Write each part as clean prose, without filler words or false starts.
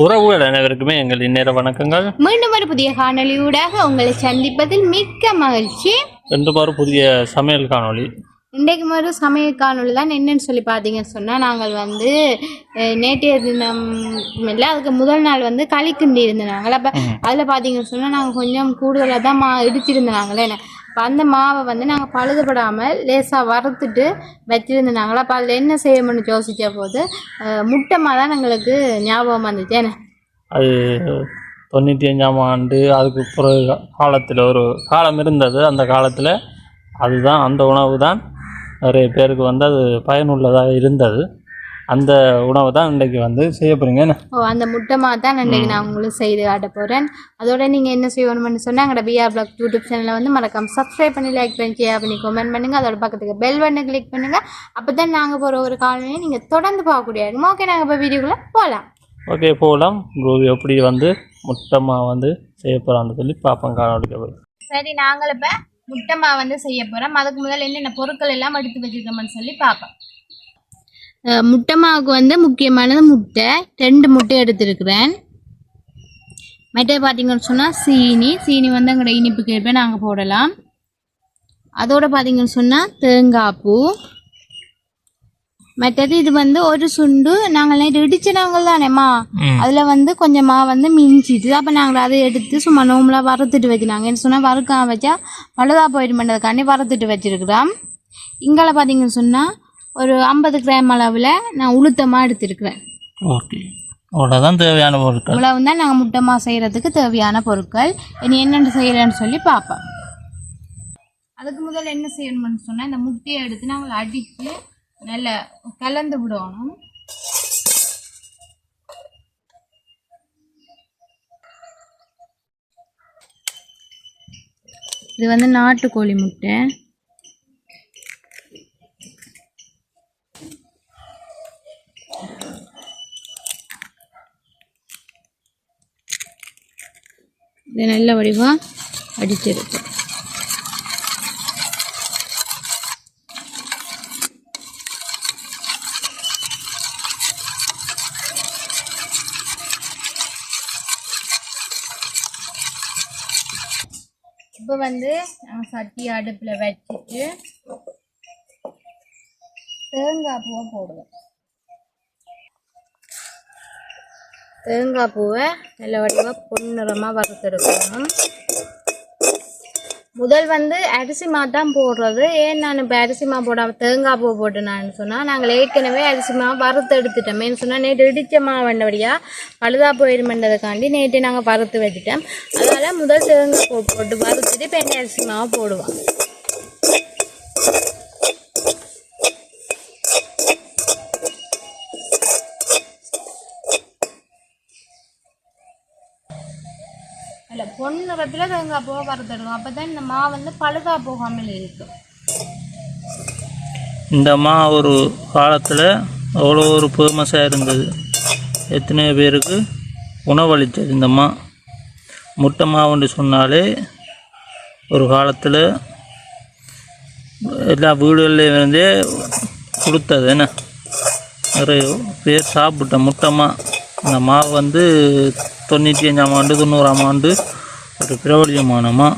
உறவுகள் அனைவருக்குமே எங்கள் இந்நேர வணக்கங்கள். மீண்டும் ஒரு புதிய காணொலியூடாக உங்களை சந்திப்பதில் மிக்க மகிழ்ச்சி. ரெண்டு புதிய சமையல் காணொலி. இன்றைக்கு ஒரு சமையல் காணொலி தான். என்னன்னு சொல்லி பார்த்தீங்கன்னு சொன்னால், நாங்கள் வந்து நேற்றைய தினம் இல்லை அதுக்கு முதல் நாள் வந்து களி கிண்டி இருந்தாங்களே. அப்போ அதில் பார்த்தீங்கன்னு சொன்னால் நாங்கள் கொஞ்சம் கூடுதலாக தான் இடிச்சிருந்தாங்களே. அப்போ அந்த மாவை வந்து நாங்கள் பழுதுபடாமல் லேசாக வறுத்துட்டு வச்சுருந்தாங்களா. அப்போ அதில் என்ன செய்யணும்னு யோசித்த போது முட்டைமா தான் எங்களுக்கு ஞாபகம் வந்துச்சு. அது 95ஆம் ஆண்டு அதுக்கு பிறகு காலத்தில் ஒரு காலம் இருந்தது. அந்த காலத்தில் அதுதான் அந்த உணவு தான் நிறைய பேருக்கு வந்து அது பயனுள்ளதாக இருந்தது. அந்த உணவை தான் இன்றைக்கு வந்து செய்ய போகிறீங்க. அந்த முட்டைமா தான் இன்றைக்கு நான் உங்களுக்கு செய்து காட்ட போகிறேன். அதோட நீங்கள் என்ன செய்யணும்னு சொன்னால் எங்களோட பிஆர் பிளாக் யூடியூப் சேனலில் வந்து மறக்காம சப்ஸ்கிரைப் பண்ணி, லைக் பண்ணி, ஷேர் பண்ணி, கமெண்ட் பண்ணுங்கள். அதோட பக்கத்துக்கு பெல் பட்டனை கிளிக் பண்ணுங்கள். அப்போ தான் நாங்கள் போகிற ஒரு காலனியை நீங்கள் தொடர்ந்து பார்க்கக்கூடிய இருக்கும். ஓகே, நாங்கள் இப்போ வீடியோக்குள்ளே போகலாம். ஓகே போகலாம். எப்படி வந்து முட்டைமா வந்து செய்ய போகிறான்னு சொல்லி பார்ப்போம் காணொலிக்கு போய். சரி, நாங்கள் இப்போ முட்டைமா வந்து செய்ய போகிறோம். அதுக்கு முதல்ல என்னென்ன பொருட்கள் எல்லாம் எடுத்து வச்சுருக்கோம்னு சொல்லி பார்ப்போம். முட்டைமாவுக்கு வந்து முக்கியமானது முட்டை. 2 முட்டை எடுத்துருக்குறேன். மற்ற பார்த்தீங்கன்னு சொன்னால் சீனி வந்து எங்களோட இனிப்புக்கு ஏற்ப நாங்கள் போடலாம். அதோடு பார்த்தீங்கன்னு சொன்னால் தேங்காய் பூ. மற்றது இது வந்து ஒரு சுண்டு நாங்கள் நைட்டு இடிச்சினாங்க தானேம்மா, அதில் வந்து கொஞ்சமாக வந்து மிஞ்சிட்டு அப்போ நாங்கள் அதை எடுத்து சும்மா நோம்பலாக வறுத்துட்டு வச்சுனாங்க. என்ன சொன்னால் வறுக்காம வச்சா பழுதாக போயிடுமென்றதுக்காண்டி வறுத்துட்டு வச்சுருக்குறோம். இங்கால பார்த்தீங்கன்னு சொன்னால் ஒரு 50 கிராம் அளவில் நான் உளுத்தமாக எடுத்துருக்குறேன். ஓகே, அவ்வளோதான் தேவையான பொருட்கள். இவ்வளவு தான் நாங்கள் முட்டைமா செய்கிறதுக்கு தேவையான பொருட்கள். இனி என்னென்னு செய்கிறேன்னு சொல்லி பார்ப்போம். அதுக்கு முதல்ல என்ன செய்யணும்னு சொன்னால், இந்த முட்டையை எடுத்து நாங்கள் அடித்து நல்லா கலந்து விடணும். இது வந்து நாட்டுக்கோழி முட்டை. இது நல்ல வடிவாக அடிச்சிருக்கு. இப்போ வந்து நாங்கள் சட்டி அடுப்பில் வச்சுட்டு தேங்காய் பூவை போடுவோம். தேங்காய் பூவை நல்ல வடிவாக பொன்னிறமாக வறுத்தெடுக்கணும். முதல் வந்து அரிசி மா தான் போடுறது. ஏன் நான் இப்போ அரிசி மா போடாமல் தேங்காய் பூ போட்டுனான்னு சொன்னால், நாங்கள் ஏற்கனவே அரிசி மா வறுத்து எடுத்துட்டோமேன்னு சொன்னால் நேற்று இடித்த மாவண்டபடியாக பழுதாக போயிடுமென்றதுக்காண்டி நேற்று நாங்கள் வறுத்து வச்சுட்டோம். அதனால் முதல் தேங்காய் பூ போட்டு வறுத்துட்டு இப்போ என்ன அரிசி மாவை போடுவோம். இல்லை, பொன்னிறத்தில் தேங்காய் பூவை வறுத்தெடுக்கும். அப்போ தான் இந்த மா வந்து பழுதாக போகாமல் இருக்கும். இந்த மா ஒரு காலத்தில் அவ்வளோ ஒரு ஃபேமஸாக இருந்தது. எத்தனையோ பேருக்கு உணவளித்தது இந்த மா. முட்டை மாவுன்னு சொன்னாலே ஒரு காலத்தில் எல்லா வீடுகள்லேயும் இருந்தே கொடுத்தது. என்ன நிறைய பேர் சாப்பிட்ட முட்டைமா. இந்த மாவு வந்து 95ஆம் ஆண்டு 90ஆம் ஆண்டு ஒரு பிரபலியமானமா.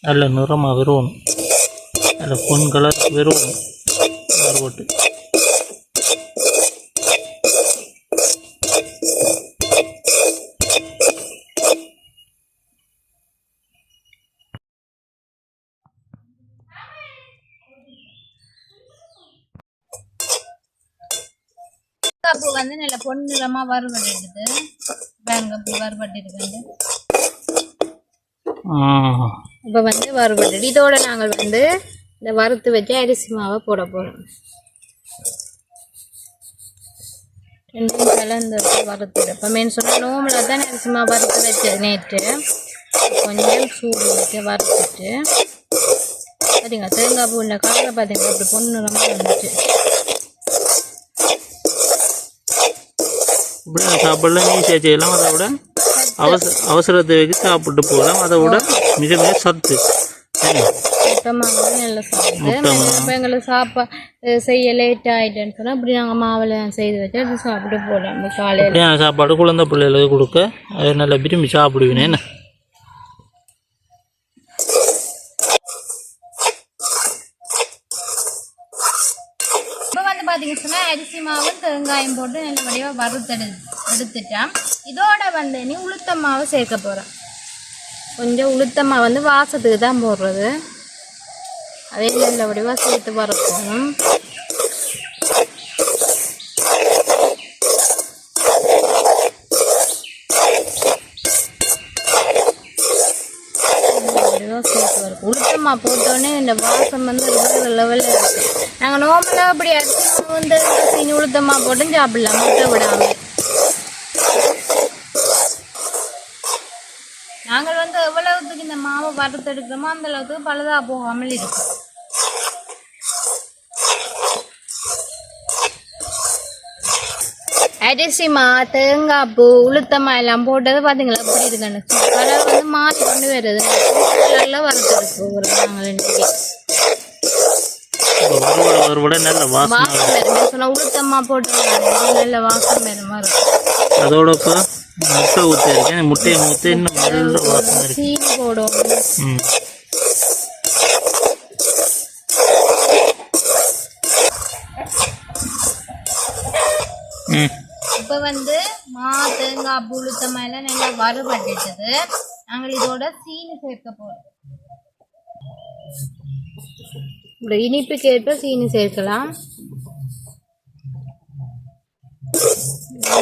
நல்ல நிறமாக வருவணும், நல்ல பொன் கலர் வருவணும் போட்டு. பூ வந்து நல்ல பொன்னிறமாக வறுபட்டு பூ வறுபட்டு. இப்போ வந்து வறுபட்டு இதோட நாங்கள் வந்து இந்த வறுத்து வச்ச அரிசி மாவை போட போகிறோம். 2 கலந்து வறுத்து இப்போ மெயின் சொன்னால் நோம்பில் தான் அரிசி மாவு வறுத்து வச்சது. நேற்று கொஞ்சம் சூடு வச்சு வறுத்துட்டு சரிங்க. தேங்காய் பூ இல்லை காலையில் பார்த்தீங்கன்னா அப்படி பொன்னிறமாக வந்துச்சு. இப்படி சாப்பிடலாம், ஈஸியாக செய்யலாம். அதை விட அவசர தேவைக்கு சாப்பிட்டு போகலாம். அதை விட மிக மிக சத்து. முட்டை மாவு நல்லா சாப்பிட்டு இப்போ எங்களுக்கு சாப்பாடு செய்ய லேட் ஆகிட்டேன்னு சொன்னால் இப்படி நாங்கள் மாவில் செய்து வச்சு அது சாப்பிட்டு போகலாம் காலையில் சாப்பாடு குழந்தை பிள்ளைகளுக்கு கொடுக்க அது நல்லா விரும்பி சாப்பிடுவேன் என்ன. இப்போ வந்து பார்த்தீங்கன்னு சொன்னால் அரிசி மாவும் தேங்காயம் போட்டு நல்ல வடிவாக எடுத்துட்டேன். இதோட வந்து நீ உளுத்த மாவு சேர்க்க போகிறேன். கொஞ்சம் உளுத்த மாவு வந்து வாசத்துக்கு தான் போடுறது. அதே நல்ல வடிவாக சேர்த்து வறுக்கணும். சேர்த்து வரும். உளுத்தமா போட்டோடனே இந்த வாசம் வந்து வேறு லெவலில் இருக்குது. நாங்கள் நார்மலாக அப்படி அரிசி மாவு வந்து சீனி உளுத்தமா போட்டு சாப்பிடலாம் முட்டை விடாமல். நாங்கள் வந்து எவ்வளவுக்கு இந்த மாவை வறுத்தெடுக்கிறோமோ அந்த அளவுக்கு பழுதாக போகாமல் இருக்கும். அரிசி மா தேங்காய் பூ உளுத்தமா எல்லாம் போட்டது பார்த்தீங்களா எப்படி இருக்குன்னு கலர் வந்து மாற்றி கொண்டு வருது. நல்லா வறுத்தெடுக்கும் ஒரு நாங்கள் இன்னைக்கு வாசம் வேறு சொன்னால் உளுத்தமா போட்டு நல்ல வாசம் வேறு மாதிரி இருக்கும். அதோட முட்டை ஊற்றிருக்கேன். முட்டையை ஊற்றி இன்னும் நல்ல வாசம் சீனி போடும். இப்போ வந்து மா தேங்காய் புளுத்தமா எல்லாம் நல்லா வறுபட்டுட்டது. நாங்கள் இதோட சீனி சேர்க்க போகிறோம். இப்படி இனிப்புக்கு ஏற்ப சீனி சேர்க்கலாம்.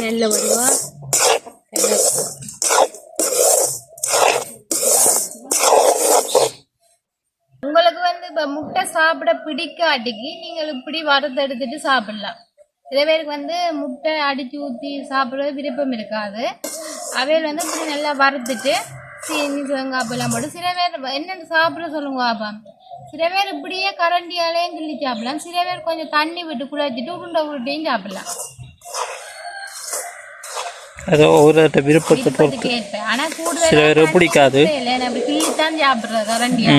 நல்ல வடிவா உங்களுக்கு வந்து இப்போ முட்டை சாப்பிட பிடிக்காட்டிக்கு நீங்கள் இப்படி வறுத்தெடுத்துட்டு சாப்பிடலாம். சில பேருக்கு வந்து முட்டை அடித்து ஊற்றி சாப்பிட்றது விருப்பம் இருக்காது. அவையில் வந்து இப்படி நல்லா வறுத்துட்டு சீனி தேங்காய்லாம் போட்டு சில பேர் என்னென்னு சாப்பிட சொல்லுங்க பாப்பா. சில பேர் இப்படியே கரண்டியாலேயும் கிள்ளி சாப்பிடலாம். சில பேர் கொஞ்சம் தண்ணி விட்டு குழச்சிட்டு உருண்டையும் சாப்பிடலாம். அது ஒவ்வொரு விருப்பத்தை பொறுத்து. ஆனால் கூடுதல் பிடிக்காது இல்லை, நம்ம கிள்ளித்தான் சாப்பிட்றது கரண்டியா.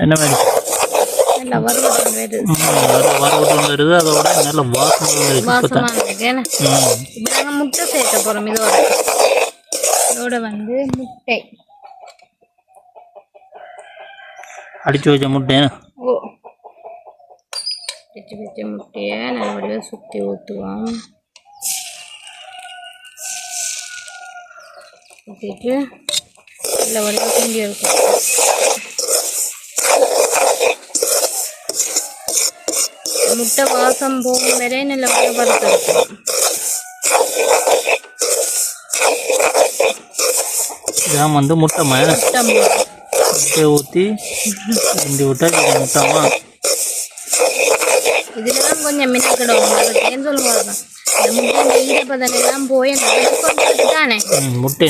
என்ன மாதிரி நல்லா வறுவட்டு வருது. அதோட நல்ல வாசமாக இருக்கு. இப்போ நாங்கள் முட்டை சேர்க்க போகிறோம். இதோட வந்து முட்டை அடிச்சு வச்ச முட்டை. அடிச்சு வச்ச முட்டையை நல்லபடியாக சுற்றி ஊற்றுவோம். ஊற்றிட்டு நல்லபடியாக கிண்டி இருக்கும். முட்டை வாசம் போகும் வரை நல்ல வறுத்தெடுக்கும். இதான் வந்து முட்டைமா முட்டையை ஊற்றி கிண்டி விட்டா முட்டைமா. இதுலதான் கொஞ்சம் மினக்கிடும். ஏன்னு சொல்லுவாங்க இந்த முட்டை ஈரப்பதம் எல்லாம் போய் தானே முட்டை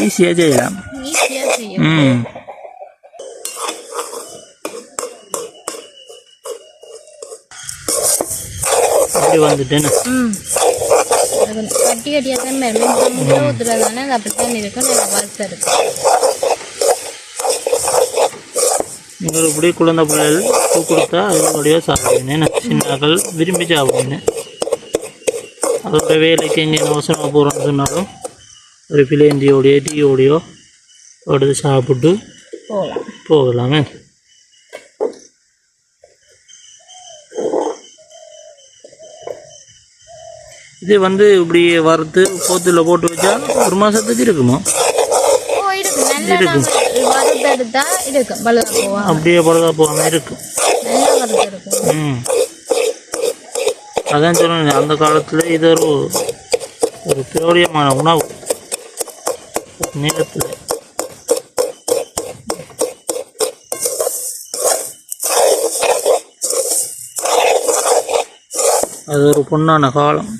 ஈஸியாக செய்யலாம். ஈஸியாக செய்யும். அப்படி வந்துட்டேன்னு கட்டி கட்டியாக தான் முட்டை ஊற்றுறதானே அது அப்படித்தான் இருக்கும். நல்லா வறுத்தெடுக்கும். நீங்கள் இப்படி குழந்தை பிள்ளைகள் பூ கொடுத்தா அதோடைய சாப்பிடுவேன். சின்னாக்கள் விரும்பி சாப்பிடுவேன். அதோட வேலைக்கு எங்கே அவசரமாக போகிறோன்னு சொன்னாலும் ஒரு பிள்ளைந்தியோடையோ டீயோடையோ எடுத்து சாப்பிட்டு போகலாமே. இது வந்து இப்படி வறுத்து போத்தில் போட்டு வச்சா ஒரு மாதத்துக்கு இருக்குமா? இருக்கும். அப்படியே பழுதா போகாமல் இருக்கும். அதான் சொல்லுங்க, அந்த காலத்தில் இது ஒரு பிரயோஜனமான உணவு. நேரத்தில் அது ஒரு பொன்னான காலம்.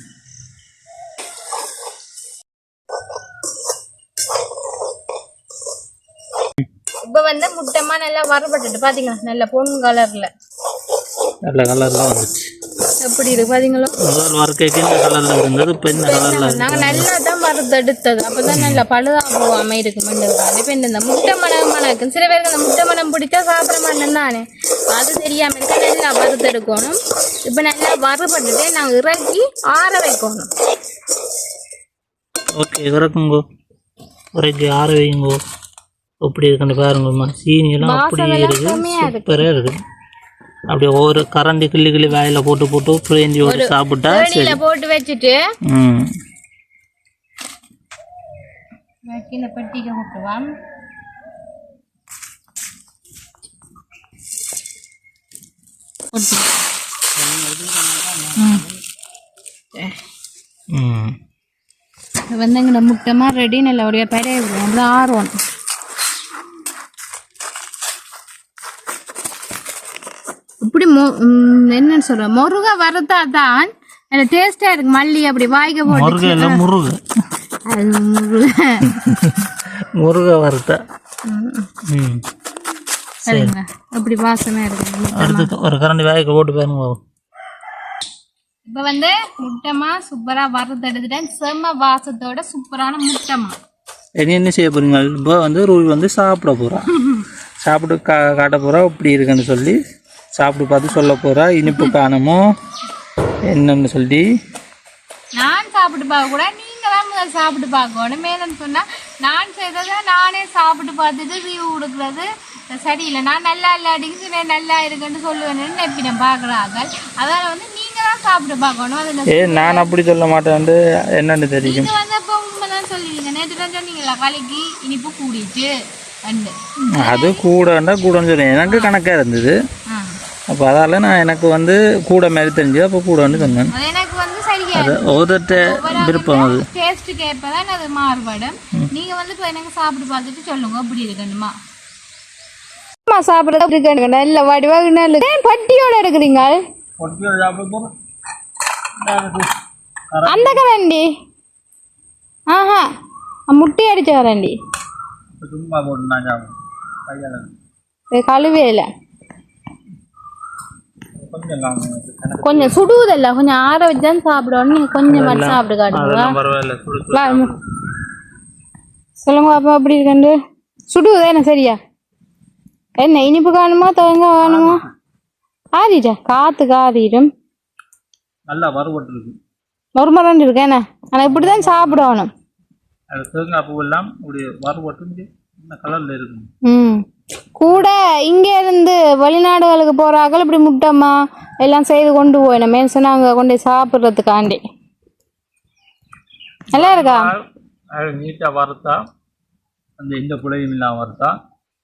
இப்போ வந்து முட்டைமா நல்லா வறுபட்டுட்டு பார்த்தீங்களா நல்ல பொன் கலரில் நல்ல கலர்லாம் வந்துச்சு. எப்படி இருக்கு பார்த்தீங்களா? முதல் வறுக்கைக்கு இந்த கலரில் இருந்தது, இப்போ இந்த கலரில். நாங்கள் நல்லா தான் வறுத்தெடுத்தது, அப்போ தான் நல்லா பழுதா போகாமல் இருக்குமென்றதுக்காக. இப்போ இந்த முட்டை மனம் இருக்கும். சில பேருக்கு இந்த முட்டை மனம் பிடிச்சா சாப்பிட மாட்டேன் தானே, அது தெரியாமல் இருக்க நல்லா வறுத்தெடுக்கணும். இப்போ நல்லா வறுபட்டுட்டு நாங்கள் இறக்கி ஆற வைக்கணும். ஓகே, இறக்குங்கோ, இறக்கி ஆற வைங்கோ. அப்படி இருக்குன்னு பாருங்கம்மா, சீனியெல்லாம் அப்படியே இருக்குது, சூப்பராக இருக்குது. அப்படியே ஒவ்வொரு கரண்டி கிள்ளி கிள்ளி வாயில போட்டு பிரிஞ்சு ஒரு சாப்பிட்டா சரி போட்டு வச்சுட்டு கீழே பெட்டிக்க விட்டுவான். வந்து எங்களை முட்டைமா ரெடி நல்லபடியாக பெரிய விடுவோம், ஆர்வம். இப்படி என்னன்னு சொல்ற முருகை வறுத்தா தான் நல்ல டேஸ்டா இருக்கு. மல்லி அப்படி வாய்க்க போட்டு முருகை வறுத்தா சரிங்க, அப்படி வாசமா இருக்கு. அடுத்து ஒரு கரண்டி வாய்க்க போட்டு பாருங்க. இப்ப வந்து முட்டைமா சூப்பரா வறுத்து எடுத்துட்டேன். செம்ம வாசத்தோட சூப்பரான முட்டைமா. என்ன செய்ய போறீங்க? இப்போ வந்து ரூல் வந்து சாப்பிட போறா, சாப்பிட்டு காட்ட போறா இப்படி இருக்குன்னு சொல்லி சாப்பிட்டு பார்த்து சொல்ல போறா. இனிப்பு காணமோ என்னன்னு சொல்லி நான் சாப்பிட்டு பார்க்க கூட, நீங்க தான் முதல் சாப்பிட்டு பார்க்கணும். மேலும் சொன்னா நான் செய்ததை நானே சாப்பிட்டு பார்த்துட்டு ரிவ்யூ கொடுக்குறது சரியில்லை. நான் நல்லா இல்லாட்டிக்கு நல்லா இருக்குன்னு சொல்லுவேன்னு எப்படி நான் பார்க்குறாங்க. அதனால வந்து நீங்க தான் சாப்பிட்டு பார்க்கணும். அது நான் அப்படி சொல்ல மாட்டேன், என்னன்னு தெரியும். நீங்க வந்து இப்போ உண்மைதான் சொல்லுவீங்க. நேற்று தான் சொன்னீங்களா கலைக்கு இனிப்பு கூடிட்டு அது கூடன்னா கூடன்னு சொன்னேன், எனக்கு கணக்காக இருந்தது. அப்போ அதால் நான் எனக்கு வந்து கூட மாதிரி தெரிஞ்சது, அப்போ கூடன்னு சொன்னேன். எனக்கு வந்து சரியா ஒருத்த விருப்பம், அது டேஸ்ட் கேட்பதான் அது மாறுபடும். நீங்க வந்து இப்போ எனக்கு சாப்பிட்டு பார்த்துட்டு சொல்லுங்க அப்படி இருக்கணுமா சாப்பிட்றது இருக்கு. நல்ல வடிவாக நல்ல பட்டியோட இருக்கிறீங்க. அந்த கரண்டி ஆஹா முட்டை அடிச்சு வரண்டி கழுவே இல்லை, கொஞ்சம் சுடுவதில்ல, கொஞ்சம் ஆற வச்சுதான் சாப்பிடணும். நீங்க கொஞ்சம் மட்டும் சாப்பிட்டு காட்டுங்க. சொல்லுங்க அப்பா அப்படி இருக்கண்டு சுடுவதே என்ன சரியா? என்ன இனிப்பு காணுமா தேங்காய் காணுமா? ஆறிட்டா காத்து காறிடும், நல்லா வறுபட்டு இருக்கு, மறுமரண்டு இருக்கு. என்ன ஆனால் இப்படிதான் சாப்பிடணும். தேங்காய் பூ எல்லாம் வறுபட்டு கலர்ல இருக்கு. கூட இங்கே இருந்து வெளிநாடுகளுக்கு போறாங்க இப்படி முட்டைமா எல்லாம் செய்து கொண்டு போயிடும். மேன்சன் அங்கே கொண்டு சாப்பிட்றதுக்காண்டி நல்லா இருக்கா? நீட்டா வறுத்தா அந்த இந்த புளையும் இல்லாம வறுத்தா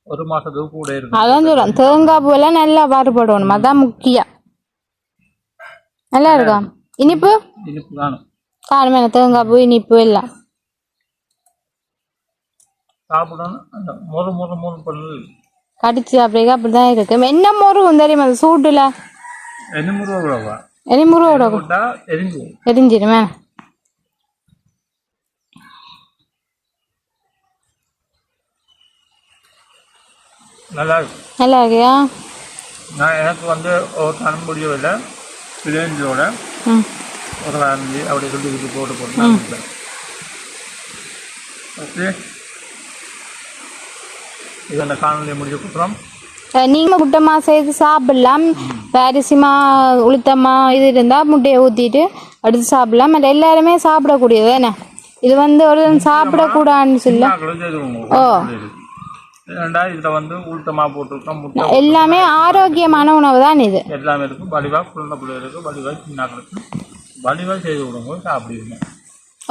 ஒரு மாசத்துக்கு கூட இருக்கும். அதான் சொல்றேன், தேங்காய் பூ எல்லாம் நல்லா வறுபடணும், அதான் முக்கியம். நல்லா இருக்கா? இனிப்பு இனிப்பு காணும் காணுமே, தேங்காய் பூ இனிப்பு எல்லாம் சாப்பிடணும். அந்த மொறு மொறு மொறு பண்ணு கடிச்சு அப்படியே அப்படிதான் இருக்கு. என்ன முருகும் தெரியுமா அது சூட்டுல? எரிமுருவோட எரிஞ்சிருமே. நல்லா இருக்கியா? நான் எனக்கு வந்து ஒரு தனம் முடியவில்லை, பிளேஞ்சோட ஒரு காரணி அப்படி சொல்லி போட்டு ஓகே. இது அந்த காணொலியை முடிஞ்சதுக்கப்புறம் நீங்கள் முட்டைமா சேர்த்து சாப்பிடலாம். அரிசிமா உளுத்தம்மா இது இருந்தால் முட்டையை ஊற்றிட்டு அடுத்து சாப்பிடலாம். அது எல்லாருமே சாப்பிடக்கூடியது என்ன, இது வந்து ஒரு சாப்பிடக்கூடாதுன்னு சொல்ல. ஓ இதில் வந்து உளுத்தமா போட்டுருக்கோம், முட்டை எல்லாமே ஆரோக்கியமான உணவு தான். இது எல்லாமே இருக்கும். வலிவாக குழந்தை பிள்ளைகளுக்கு வலிவாக சின்னாக்களுக்கு வலிவாக செய்து விடுங்க, சாப்பிடுவீங்க.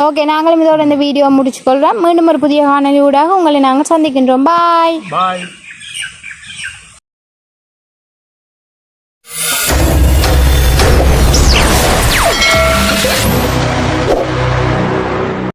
ஓகே, நாங்களும் இதோட இந்த வீடியோ முடிச்சுக்கொள்கிறோம். மீண்டும் ஒரு புதிய காணொலி ஊடாக உங்களை நாங்கள் சந்திக்கின்றோம். பாய்.